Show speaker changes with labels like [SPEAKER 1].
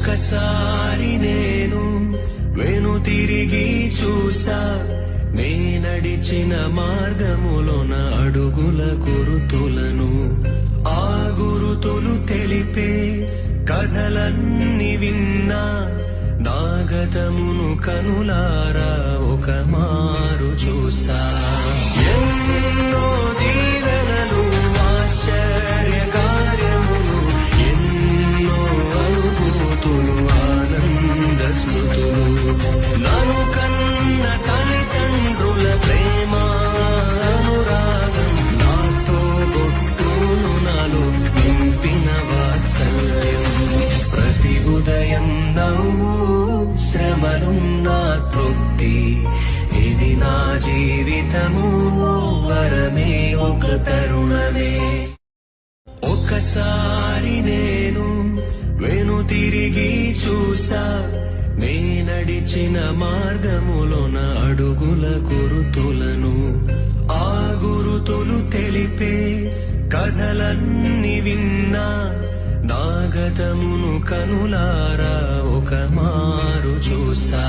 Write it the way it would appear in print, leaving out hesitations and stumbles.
[SPEAKER 1] ఒకసారి నేను వెనుతిరిగి చూసా, నే నడిచిన మార్గములోన అడుగుల గురుతులను. ఆ గురుతులు తెలిపే కథలన్నీ విన్నా, నా గతమును కనులారా ఒక మారు చూసా. ఎన్నో దీవెనలు, ఆశ్చర్య కార్యములు, ఎన్నో అనుభూతులు, ఆనంద స్మృతులు, నన్ను కన్న తల్లిదండ్రుల ప్రేమ అనురాగం, నాతో బొట్టును నాలో నింపిన వాత్సల్యం. ప్రతి ఉదయం నవ్వు, శ్రమలున్నా తృప్తి, ఇది నా జీవితము వరమే, ఒక తరుణమే. ఒకసారి నేను వెనుతిరిగి చూసా, నే నడిచిన మార్గములోన అడుగుల గురుతులను. ఆ గురుతులు తెలిపే కథలన్నీ విన్నా, నా గతమును కనులారా ఒక మారు చూసా.